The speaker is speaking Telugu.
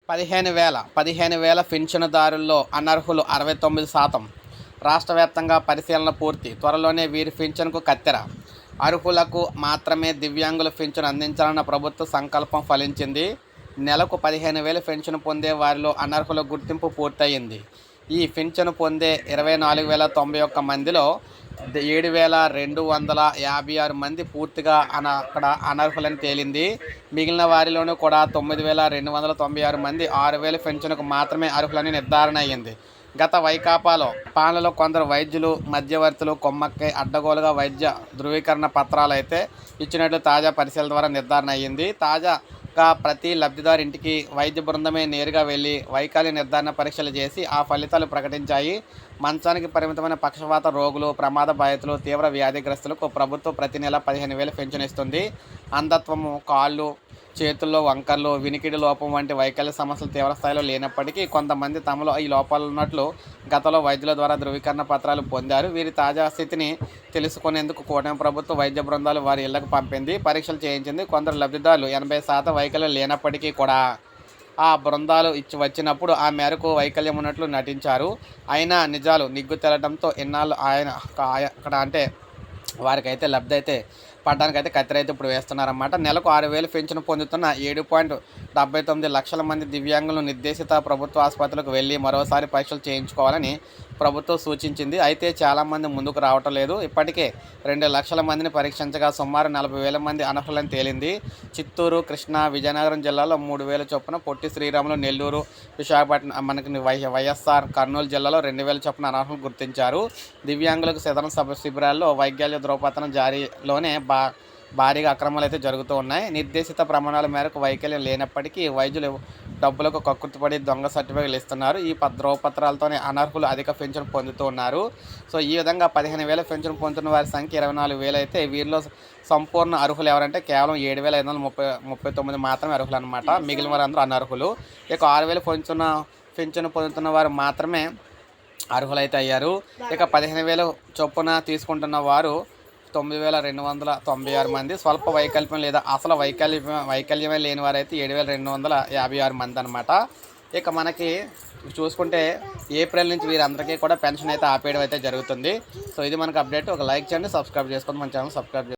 15,000 పింఛనుదారుల్లో అనర్హులు 69%. రాష్ట్ర వ్యాప్తంగా పరిశీలన పూర్తి. త్వరలోనే వీరి పింఛన్కు కత్తెర. అర్హులకు మాత్రమే దివ్యాంగుల పింఛను అందించాలన్న ప్రభుత్వ సంకల్పం ఫలించింది. నెలకు 15,000 పింఛను పొందే వారిలో అనర్హుల గుర్తింపు పూర్తయింది. ఈ పింఛను పొందే 24,091 మందిలో 7,256 మంది పూర్తిగా అనర్హులని తేలింది. మిగిలిన వారిలోనూ కూడా 9,296 మంది 6,000 పింఛనుకు మాత్రమే అర్హులని నిర్ధారణ అయ్యింది. గత వైకాపాలో పాలనలో కొందరు వైద్యులు, మధ్యవర్తులు కొమ్మక్కై అడ్డగోలుగా వైద్య ధృవీకరణ పత్రాలు అయితే ఇచ్చినట్లు తాజా పరిశీలన ద్వారా నిర్ధారణ అయ్యింది. తాజాగా ప్రతి లబ్ధిదారు ఇంటికి వైద్య బృందమే నేరుగా వెళ్లి వైకల్య నిర్ధారణ పరీక్షలు చేసి ఆ ఫలితాలు ప్రకటించాయి. మంచానికి పరిమితమైన పక్షవాత రోగులు, ప్రమాద బాధితులు, తీవ్ర వ్యాధిగ్రస్తులకు ప్రభుత్వం ప్రతి నెల 15,000 పింఛను ఇస్తుంది. అంధత్వము, కాళ్ళు చేతుల్లో వంకర్లు, వినికిడి లోపం వంటి వైకల్య సమస్యలు తీవ్రస్థాయిలో లేనప్పటికీ కొంతమంది తమలో ఈ లోపాలు ఉన్నట్లు గతంలో వైద్యుల ద్వారా ధృవీకరణ పత్రాలు పొందారు. వీరి తాజా స్థితిని తెలుసుకునేందుకు కూటమి ప్రభుత్వం వైద్య బృందాలు వారి ఇళ్లకు పంపింది, పరీక్షలు చేయించింది. కొందరు లబ్ధిదారులు 80% వైకల్యం లేనప్పటికీ కూడా ఆ బృందాలు వచ్చినప్పుడు ఆ మేరకు వైకల్యం ఉన్నట్లు నటించారు. అయినా నిజాలు నిగ్గు తెలడంతో ఇన్నాళ్ళు అక్కడ అంటే వారికైతే లబ్ధి అయితే పడడానికైతే కత్తెరైతే ఇప్పుడు వేస్తున్నారన్నమాట. నెలకు 6,000 పింఛను పొందుతున్న 7.79 లక్షల మంది దివ్యాంగులను నిర్దేశిత ప్రభుత్వ ఆసుపత్రులకు వెళ్ళి మరోసారి పరీక్షలు చేయించుకోవాలని ప్రభుత్వం సూచించింది. అయితే చాలామంది ముందుకు రావటం లేదు. ఇప్పటికే 2 లక్షల మందిని పరీక్షించగా సుమారు 40,000 మంది అనర్హులని తేలింది. చిత్తూరు, కృష్ణా, విజయనగరం జిల్లాలో 3,000 చొప్పున, పొట్టి శ్రీరాములు, నెల్లూరు, విశాఖపట్నం, మనకి వైఎస్ఆర్, కర్నూలు జిల్లాలో 2,000 చొప్పున అనర్హులు గుర్తించారు. దివ్యాంగులకు సదరణ శిబిరాల్లో వైకల్య ధ్రువపత్రం జారీలోనే భారీగా అక్రమాలు అయితే జరుగుతూ ఉన్నాయి. నిర్దేశిత ప్రమాణాల మేరకు వైకల్యం లేనప్పటికీ వైద్యులు డబ్బులకు కక్కుర్తిపడి దొంగ సర్టిఫికేట్లు ఇస్తున్నారు. ఈ ధ్రువపత్రాలతోనే అనర్హులు అధిక పెన్షన్ పొందుతూ ఉన్నారు. సో ఈ విధంగా 15,000 పెన్షన్ పొందుతున్న వారి సంఖ్య 24,000 అయితే వీరిలో సంపూర్ణ అర్హులు ఎవరంటే కేవలం 7,539 మాత్రమే అర్హులు అనమాట. మిగిలిన వారు అందరూ అనర్హులు. ఇక 6,000 పెన్షన్ పొందుతున్న వారు మాత్రమే అర్హులైతే అయ్యారు. ఇక 15,000 చొప్పున తీసుకుంటున్న వారు 9,296 మంది, స్వల్ప వైకల్యం లేదా అసలు వైకల్యమే లేని వారైతే 7,256 మంది అనమాట. ఇక మనకి చూసుకుంటే ఏప్రిల్ నుంచి వీరందరికీ కూడా పెన్షన్ అయితే ఆపేయడం అయితే జరుగుతుంది. సో ఇది మనకు అప్డేట్. ఒక లైక్ చేయండి, సబ్స్క్రైబ్ చేసుకోండి, మన ఛానల్ సబ్స్క్రైబ్